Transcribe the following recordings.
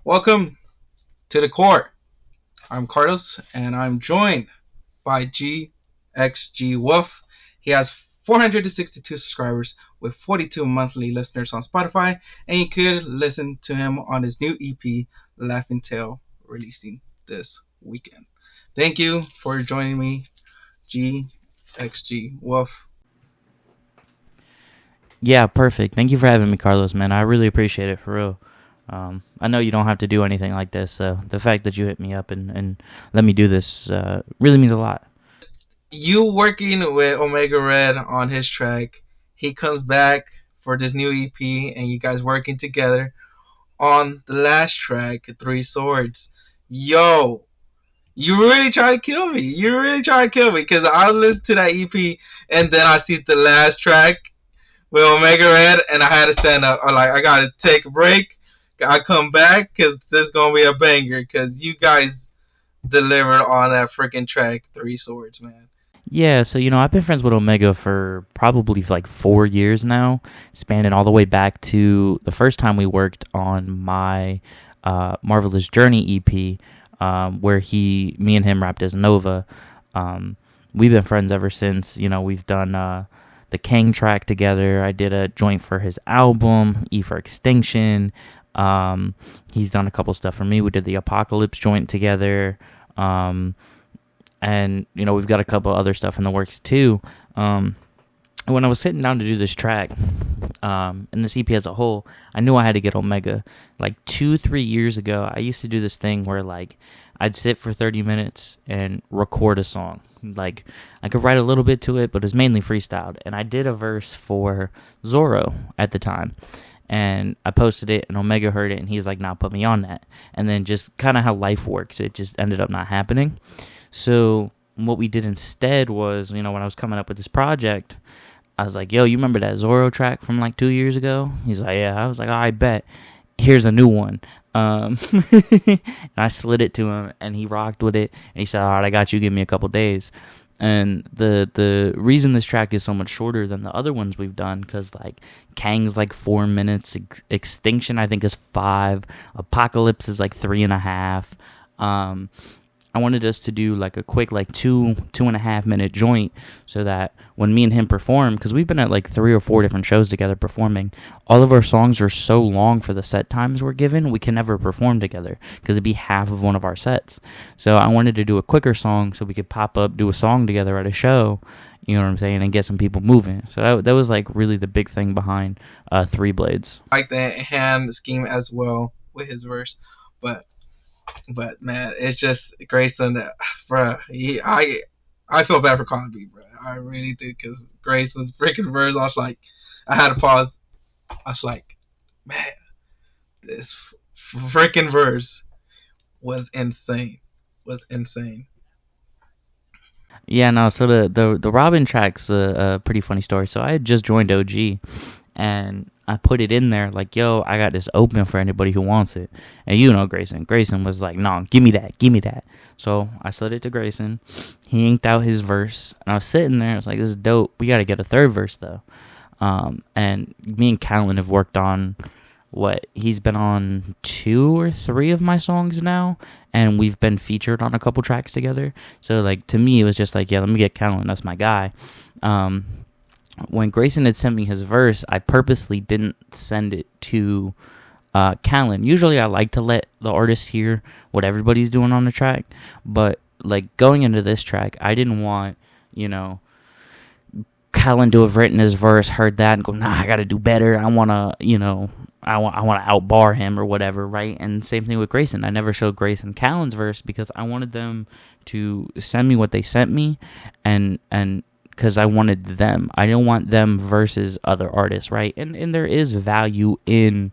Welcome to the core. I'm Carlos, and I'm joined by GXG Wolf. He has 462 subscribers with 42 monthly listeners on Spotify, and you could listen to him on his new EP, Laughing Tail, releasing this weekend. Thank you for joining me, GXG Wolf. Yeah, perfect. Thank you for having me, Carlos, man. I really appreciate it, for real. I know you don't have to do anything like this, so the fact that you hit me up and let me do this really means a lot. You working with Omega Red on his track. He comes back for this new EP, and you guys working together on the last track, Three Swords. Yo, you really try to kill me. You really try to kill me because I listened to that EP and then I see the last track with Omega Red and I had to stand up. I'm like, I gotta take a break. I come back because this is gonna be a banger because you guys delivered on that freaking track, Three Swords, man. Yeah, so I've been friends with Omega for probably like 4 years now, spanning all the way back to the first time we worked on my Marvelous Journey EP, where me and him rapped as Nova. We've been friends ever since. We've done the Kang track together. I did a joint for his album, E for Extinction. He's done a couple stuff for me. We did the Apocalypse joint together. And we've got a couple other stuff in the works too. When I was sitting down to do this track, and this EP as a whole, I knew I had to get Omega. Like 2-3 years ago, I used to do this thing where like I'd sit for 30 minutes and record a song. Like I could write a little bit to it, but it's mainly freestyled. And I did a verse for Zorro at the time. And I posted it, and Omega heard it, and he's like, "Nah, put me on that." And then just kind of how life works, it just ended up not happening. So what we did instead was, when I was coming up with this project, I was like, "Yo, you remember that Zorro track from like 2 years ago?" He's like, "Yeah." I was like, "Oh, I bet. Here's a new one." And I slid it to him, and he rocked with it. And he said, "All right, I got you. Give me a couple days." And the reason this track is so much shorter than the other ones we've done, because like Kang's like 4 minutes, Extinction I think is 5, Apocalypse is like 3.5. I wanted us to do like a quick like 2.5 minute joint, so that when me and him perform, because we've been at like 3 or 4 different shows together performing, all of our songs are so long for the set times we're given, we can never perform together because it'd be half of one of our sets. So I wanted to do a quicker song so we could pop up, do a song together at a show, you know what I'm saying, and get some people moving. So that was like really the big thing behind Three Blades. I like the hand scheme as well with his verse, but man, it's just Grayson, bruh. I feel bad for calling B, bruh. I really do, because Grayson's freaking verse. I was like, I had to pause. I was like, man, this freaking verse was insane. Was insane. Yeah, no. So the Robin track's a pretty funny story. So I had just joined OG, and I put it in there like, "Yo, I got this open for anybody who wants it." And Grayson. Grayson was like, "No, give me that." So I slid it to Grayson. He inked out his verse, and I was sitting there. I was like, "This is dope. We got to get a third verse though." And me and Callan have worked on he's been on 2 or 3 of my songs now, and we've been featured on a couple tracks together. So like to me, it was just like, yeah, let me get Callan. That's my guy. When Grayson had sent me his verse, I purposely didn't send it to Callan. Usually I like to let the artist hear what everybody's doing on the track, but like going into this track, I didn't want, Callan to have written his verse, heard that, and go, "Nah, I gotta do better. I wanna, I want to outbar him or whatever," right? And same thing with Grayson. I never showed Grayson Callan's verse because I wanted them to send me what they sent me, and because I wanted them. I don't want them versus other artists, right? And there is value in,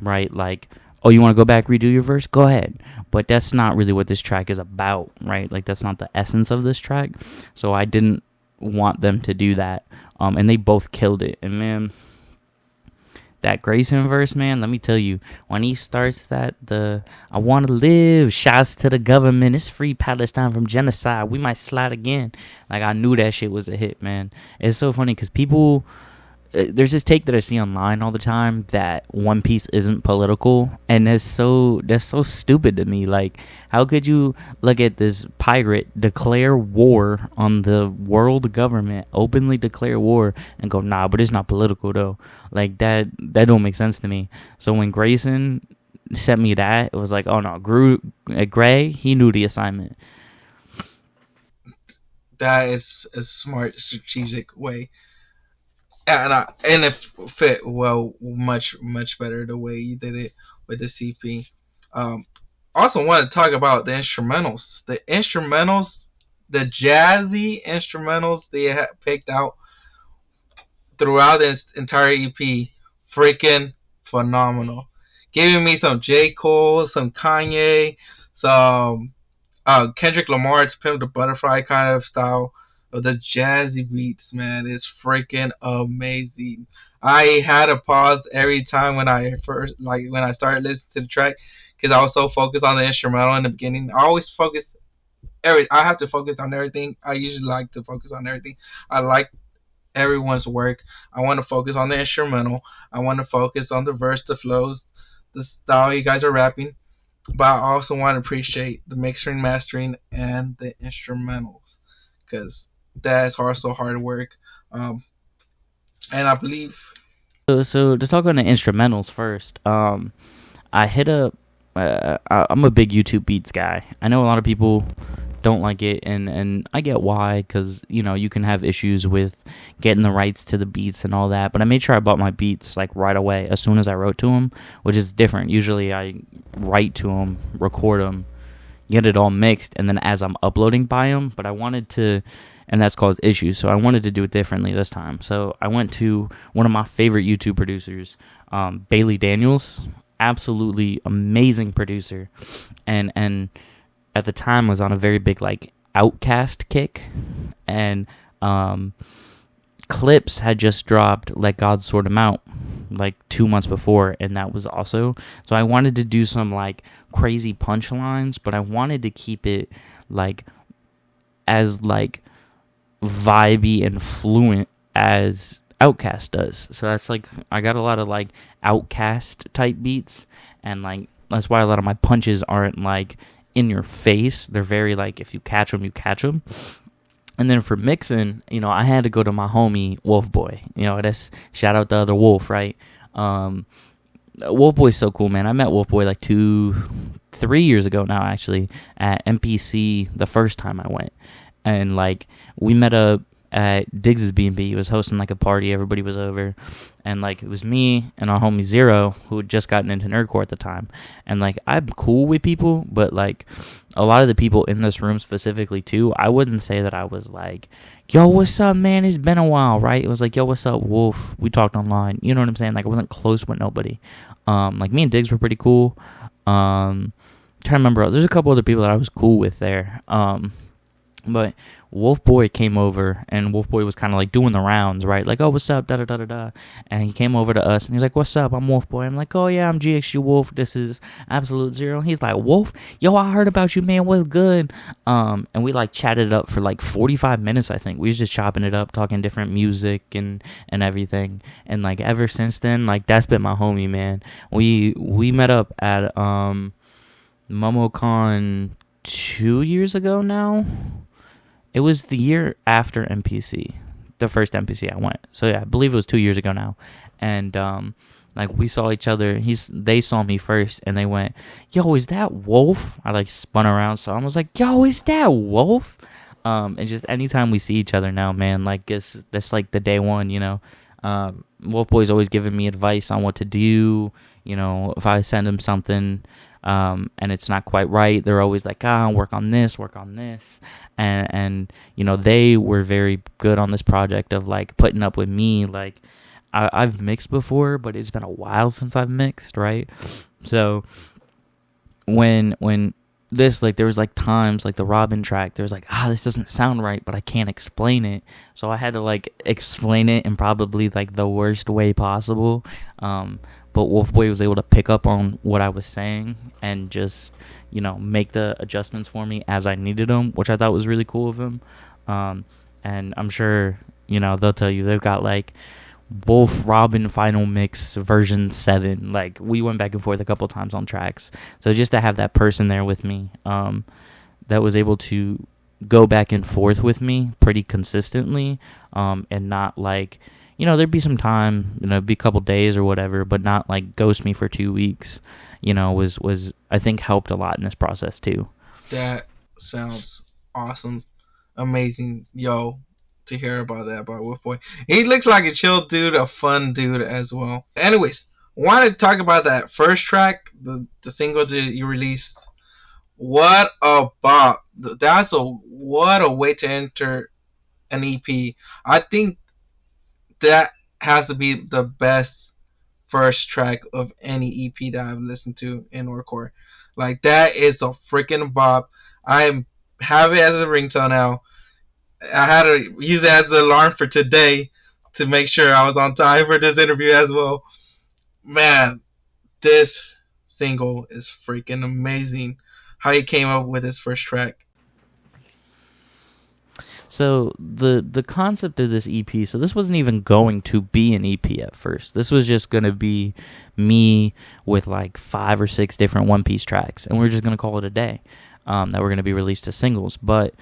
right, like, oh, you want to go back, redo your verse? Go ahead. But that's not really what this track is about, right? Like, that's not the essence of this track. So I didn't want them to do that. And they both killed it. And, man, that Grayson verse, man, let me tell you, when he starts that, "I want to live, shouts to the government, it's free Palestine from genocide, we might slide again." Like, I knew that shit was a hit, man. It's so funny because people, there's this take that I see online all the time that One Piece isn't political, and that's so stupid to me. Like, how could you look at this pirate declare war on the world government, openly declare war, and go, nah, but it's not political though. Like that don't make sense to me. So when Grayson sent me that, it was like, oh no, Gray, he knew the assignment. That is a smart, strategic way, and it fit well, much better the way you did it with the CP. Um, Also, want to talk about the instrumentals. The jazzy instrumentals they had picked out throughout this entire EP, freaking phenomenal. Giving me some J. Cole, some Kanye, some Kendrick Lamar, to Pimp the Butterfly kind of style of the jazzy beats, man, is freaking amazing. I had to pause every time when I started listening to the track because I was so focused on the instrumental in the beginning. I have to focus on everything. I usually like to focus on everything. I like everyone's work. I want to focus on the instrumental. I want to focus on the verse, the flows, the style you guys are rapping, but I also want to appreciate the mixing, mastering, and the instrumentals because that's also hard work. Um, and I believe So to talk on the instrumentals first, I hit up. I'm a big YouTube beats guy. I know a lot of people don't like it, and I get why, because you can have issues with getting the rights to the beats and all that. But I made sure I bought my beats like right away as soon as I wrote to them, which is different. Usually I write to them, record them, get it all mixed, and then as I'm uploading, buy them. But I wanted to, and that's caused issues. So I wanted to do it differently this time. So I went to one of my favorite YouTube producers, Bailey Daniels. Absolutely amazing producer, and at the time was on a very big like Outcast kick, and Clips had just dropped Let God Sort 'Em Out like 2 months before, and that was also, so I wanted to do some like crazy punchlines, but I wanted to keep it like as like vibey and fluent as Outcast does. So that's like, I got a lot of like Outcast type beats, and like that's why a lot of my punches aren't like in your face. They're very like, if you catch them, you catch them. And then for mixing, I had to go to my homie Wolf Boy. That's, shout out the other Wolf, right? Wolf Boy's so cool, man. I met Wolf Boy like 3 years ago now, actually, at MPC the first time I went. And like, we met up at Diggs's B&B. He was hosting like a party. Everybody was over. And like, it was me and our homie Zero, who had just gotten into Nerdcore at the time. And like, I'm cool with people, but like, a lot of the people in this room specifically too, I wouldn't say that I was like, yo, what's up, man? It's been a while, right? It was like, yo, what's up, Wolf? We talked online. You know what I'm saying? Like, I wasn't close with nobody. Like, me and Diggs were pretty cool. Trying to remember, there's a couple other people that I was cool with there. But Wolf Boy came over, and Wolf Boy was kind of like doing the rounds, right? Like, oh, what's up, da-da-da-da-da. And he came over to us, and he's like, what's up? I'm Wolf Boy. I'm like, oh, yeah, I'm GXG Wolf. This is Absolute Zero. He's like, Wolf, yo, I heard about you, man. What's good? And we, like, chatted up for, like, 45 minutes, I think. We was just chopping it up, talking different music and everything. And, like, ever since then, like, that's been my homie, man. We met up at MomoCon 2 years ago now. It was the year after MPC, the first MPC I went. So yeah, I believe it was 2 years ago now. And like, we saw each other. They saw me first, and they went, "Yo, is that Wolf?" I like spun around, so I was like, "Yo, is that Wolf?" And just anytime we see each other now, man, like that's like the day one, Wolf Boy's always giving me advice on what to do. If I send him something, and it's not quite right, they're always like, work on this, and they were very good on this project of like putting up with me. Like, I've mixed before, but it's been a while since I've mixed, right? So when this, like, there was like times like the Robin track, there was like, this doesn't sound right, but I can't explain it, so I had to like explain it in probably like the worst way possible. But Wolf Boy was able to pick up on what I was saying and just, make the adjustments for me as I needed them, which I thought was really cool of him. And I'm sure, they'll tell you they've got like Wolf Robin Final Mix version 7. Like, we went back and forth a couple times on tracks. So just to have that person there with me, that was able to go back and forth with me pretty consistently, and not like, there'd be some time, it'd be a couple days or whatever, but not like ghost me for 2 weeks, was I think helped a lot in this process too. That sounds awesome, amazing, yo. To hear about that about Wolf Boy, he looks like a chill dude, a fun dude as well. Anyways, wanted to talk about that first track, the single that you released. What a bop! What a way to enter an EP. I think that has to be the best first track of any EP that I've listened to in Nerdcore. Like, that is a freaking bop. I have it as a ringtone now. I had to use it as an alarm for today to make sure I was on time for this interview as well. Man, this single is freaking amazing. How he came up with his first track. So the concept of this EP, so this wasn't even going to be an EP at first. This was just going to be me with like 5 or 6 different One Piece tracks, and we're just going to call it a day, that were going to be released as singles. But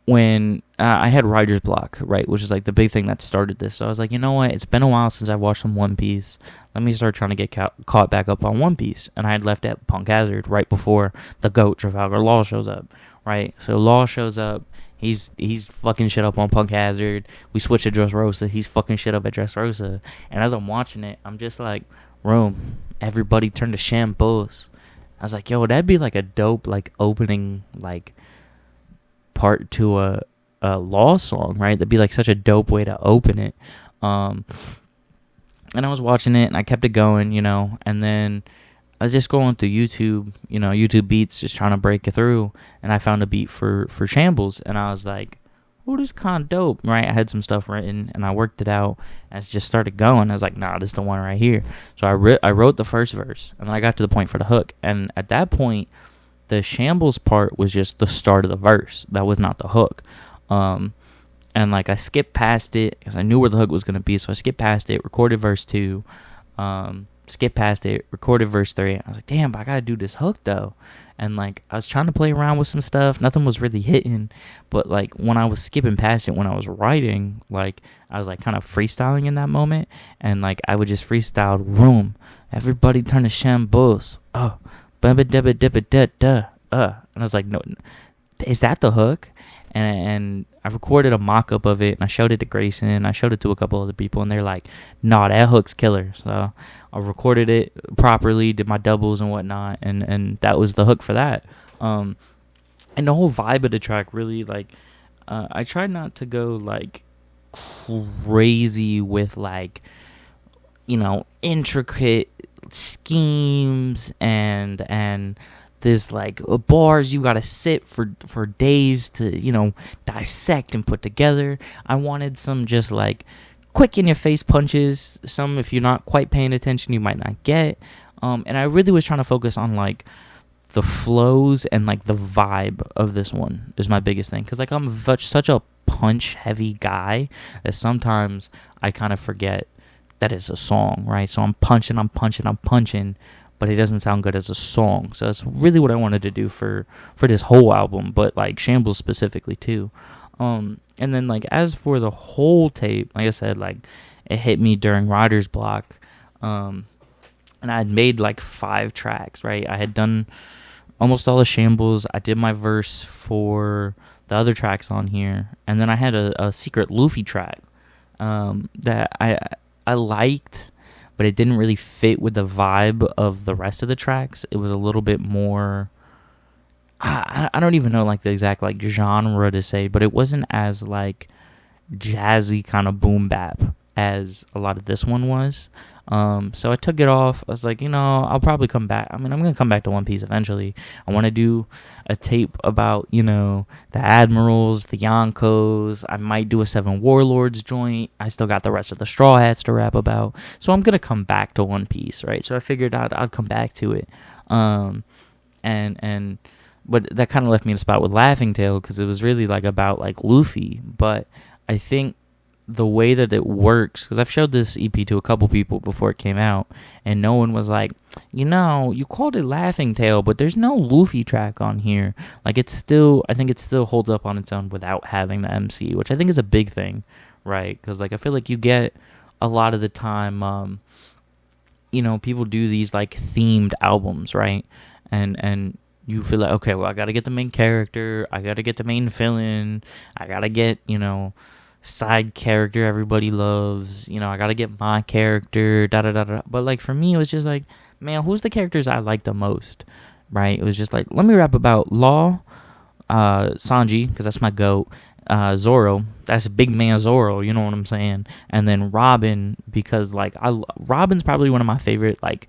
when I had writer's block, right, which is like the big thing that started this. So I was like, you know what? It's been a while since I've watched some One Piece. Let me start trying to get caught back up on One Piece. And I had left at Punk Hazard right before the GOAT, Trafalgar Law, shows up, right? So Law shows up. He's fucking shit up on Punk Hazard. We switch to Dressrosa. He's fucking shit up at Dressrosa. And as I'm watching it, I'm just like, room, everybody turn to shambles. I was like, yo, that'd be like a dope, like, opening, like, part to a Law song, right? That'd be like such a dope way to open it. And I was watching it and I kept it going, and then I was just going through YouTube, YouTube beats, just trying to break it through, and I found a beat for Shambles, and I was like, oh, this is kind of dope, right? I had some stuff written and I worked it out and it just started going. I was like, nah, this is the one right here. So I wrote the first verse, and then I got to the point for the hook, and at that point the Shambles part was just the start of the verse. That was not the hook. And like I skipped past it because I knew where the hook was going to be. So I skipped past it, recorded verse 2, skipped past it, recorded verse 3. I was like, damn, but I got to do this hook though. And like I was trying to play around with some stuff. Nothing was really hitting. But like when I was skipping past it, when I was writing, like I was like kind of freestyling in that moment. And like I would just freestyle, room, everybody turn to shambles. Oh. And I was like, no, is that the hook? And I recorded a mock-up of it, and I showed it to Grayson, I showed it to a couple other people, and they're like, nah, that hook's killer. So I recorded it properly, did my doubles and whatnot, and that was the hook for that. And the whole vibe of the track really, like, I tried not to go, like, crazy with, like, intricate schemes and this like bars you gotta sit for days to dissect and put together. I wanted some just like quick in your face punches, some if you're not quite paying attention you might not get, and I really was trying to focus on like the flows and like the vibe of this one is my biggest thing, because like I'm such a punch heavy guy that sometimes I kind of forget that it's a song, right? So I'm punching, but it doesn't sound good as a song. So that's really what I wanted to do for this whole album, but like Shambles specifically too. And then like as for the whole tape, like I said, like it hit me during writer's block, and I had made like 5 tracks, right? I had done almost all the Shambles. I did my verse for the other tracks on here, and then I had a secret Luffy track that I liked, but it didn't really fit with the vibe of the rest of the tracks. It was a little bit more, I don't even know like the exact like genre to say, but it wasn't as like jazzy kind of boom bap as a lot of this one was. So I took it off. I was like, I'll probably come back. I mean, I'm going to come back to One Piece eventually. I want to do a tape about, the Admirals, the Yonkos. I might do a 7 Warlords joint. I still got the rest of the Straw Hats to rap about. So I'm going to come back to One Piece, right? So I figured I'd come back to it. But that kind of left me in a spot with Laughing Tale, because it was really like about like Luffy. But I think the way that it works, because I've showed this EP to a couple people before it came out, and no one was like, you called it Laughing Tale, but there's no Luffy track on here. Like, I think it still holds up on its own without having the MC, which I think is a big thing, right? Because, like, I feel like you get a lot of the time, people do these, like, themed albums, right? And you feel like, okay, well, I gotta get the main character, I gotta get the main villain, I gotta get, side character everybody loves. I gotta get my character. Da da da da. But like for me, it was just like, man, who's the characters I like the most? Right? It was just like, let me rap about Law, Sanji, because that's my goat. Zoro, that's big man Zoro. You know what I'm saying? And then Robin, because like Robin's probably one of my favorite like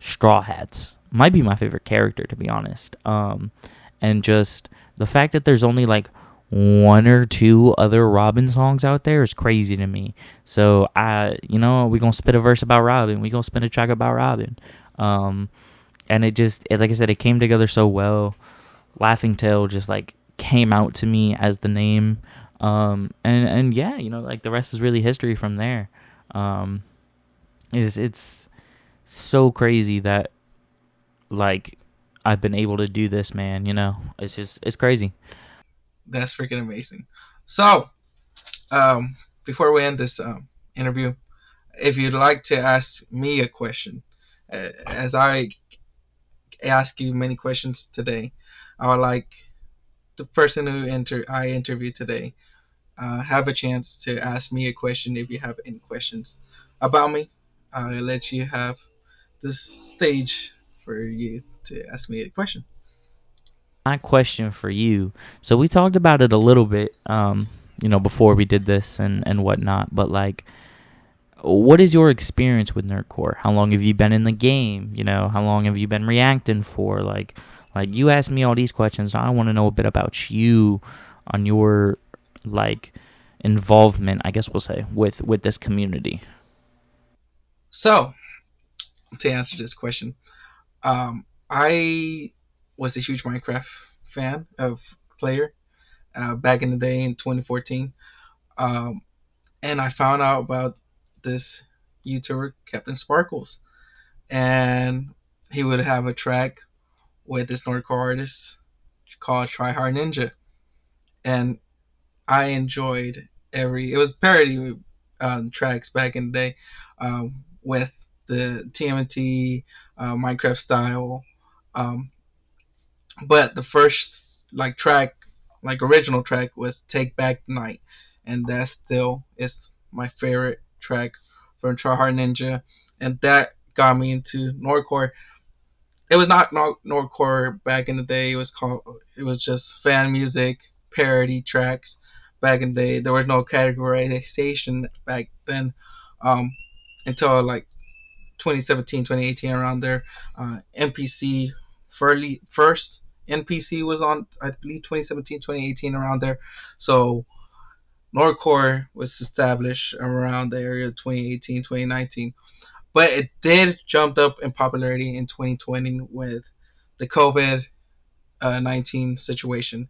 Straw Hats. Might be my favorite character, to be honest. And just the fact that there's only like one or two other Robin songs out there is crazy to me. So we gonna spit a verse about Robin. We gonna spit a track about Robin. And like I said, it came together so well. Laughing Tale just like came out to me as the name. And yeah, like the rest is really history from there. It's so crazy that like I've been able to do this, man. It's crazy. That's freaking amazing. So, um, before we end this interview, if you'd like to ask me a question, as I ask you many questions today, I would like the person who I interviewed today have a chance to ask me a question if you have any questions about me. I'll let you have this stage for you to ask me a question. My question for you. So we talked about it a little bit, before we did this and whatnot. But like, what is your experience with Nerdcore? How long have you been in the game? How long have you been reacting for? Like you asked me all these questions. So I want to know a bit about you, on your like involvement, I guess we'll say, with this community. So, to answer this question, I was a huge Minecraft fan of player back in the day in 2014, um, and I found out about this YouTuber Captain Sparkles, and he would have a track with this Nordcore artist called Try Hard Ninja, and I enjoyed every. It was parody tracks back in the day with the TMNT Minecraft style. Um, but the first like track, like original track, was "Take Back the Night," and that still is my favorite track from Try Hard Ninja, and that got me into Nordcore. It was not Nordcore back in the day. It was just fan music parody tracks back in the day. There was no categorization back then um, until like 2017, 2018, around there. NPC first NPC was on, I believe, 2017, 2018, around there. So Nordcore was established around the area of 2018, 2019. But it did jump up in popularity in 2020 with the COVID 19 situation,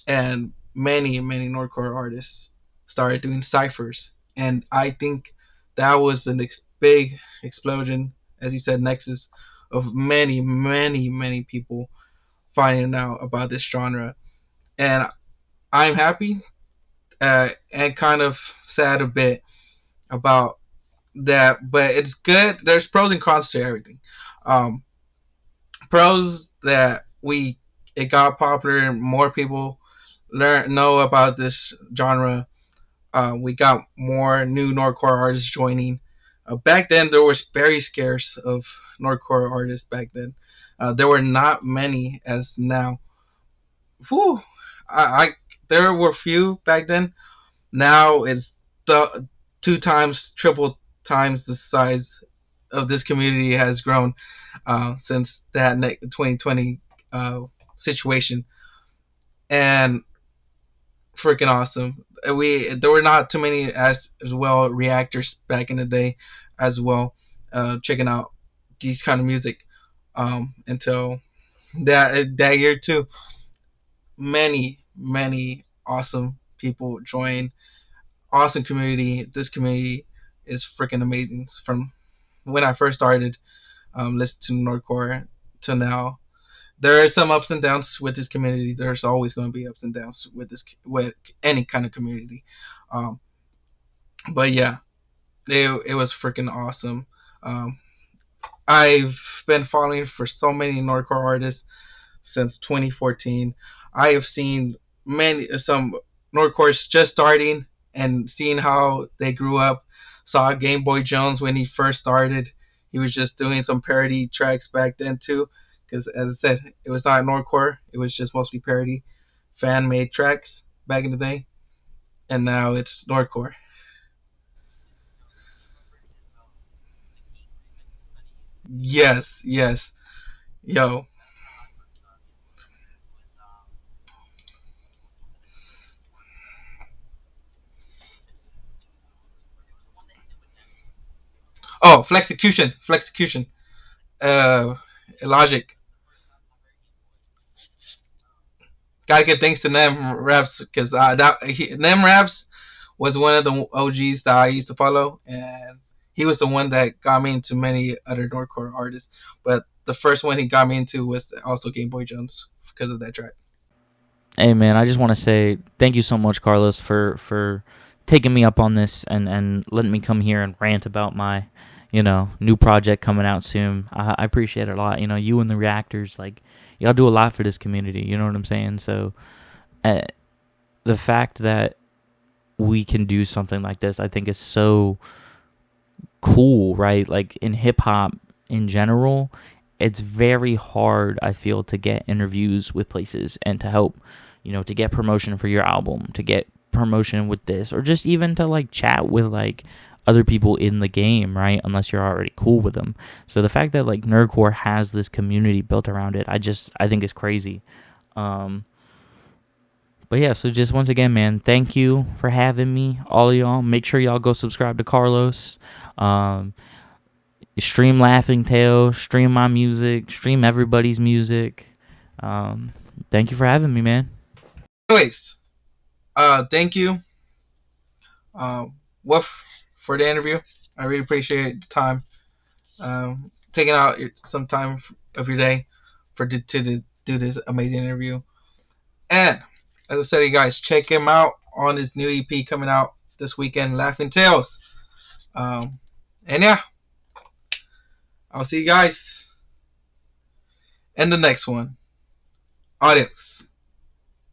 and many Nordcore artists started doing ciphers, and I think that was a big explosion, as you said, nexus of many people finding out about this genre, and I'm happy and kind of sad a bit about that, but it's good. There's pros and cons to everything. Um, Pros that we it got popular and more people know about this genre. We got more new Nordcore artists joining. Back then, there was very scarce of Nordcore artists. Back then, there were not many as now. Whew, I there were few back then. Now it's the two times, triple times the size of this community has grown since that 2020 situation, and freaking awesome. We There were not too many as well reactors back in the day, as well, checking out these kind of music until that year too. Many awesome people joined. awesome community. This community is freaking amazing. From when I first started listening to Nerdcore to now, there are some ups and downs with this community. There's always going to be ups and downs with any kind of community. Um, but yeah, it was freaking awesome. Um, I've been following for so many Nordcore artists since 2014. I have seen some Nordcores just starting and seeing how they grew up. Saw Game Boy Jones when he first started. He was just doing some parody tracks back then too, because as I said, it was not Nordcore. It was just mostly parody, fan made tracks back in the day, and now it's Nordcore. Yes, yes, yo. Oh, Flexicution. Uh, Logic. Gotta give thanks to Nem Raps because Nem Raps was one of the OGs that I used to follow, and he was the one that got me into many other Nordcore artists. But the first one he got me into was also Game Boy Jones because of that track. Hey man, I just want to say thank you so much, Carlos, for taking me up on this and letting me come here and rant about my new project coming out soon. I appreciate it a lot. You and the reactors, like, y'all do a lot for this community. You know what I'm saying? So uh, the fact that we can do something like this, I think, is so cool, right? Like, in hip hop in general, it's very hard, I feel, to get interviews with places and to help, to get promotion for your album, to get promotion with this, or just even to like chat with like other people in the game, right? Unless you're already cool with them. So the fact that like Nerdcore has this community built around it, I think is crazy. Um, but yeah, so just once again, man, thank you for having me, all of y'all. Make sure y'all go subscribe to Carlos. Um, Stream Laughing Tales, stream my music, stream everybody's music. Um, Thank you for having me, man. Anyways, thank you, uh, Wolf, for the interview. I really appreciate the time, taking out some time of your day to do this amazing interview. And as I said, you guys, check him out on his new EP coming out this weekend, Laughing Tales. Um, and yeah, I'll see you guys in the next one. Adios.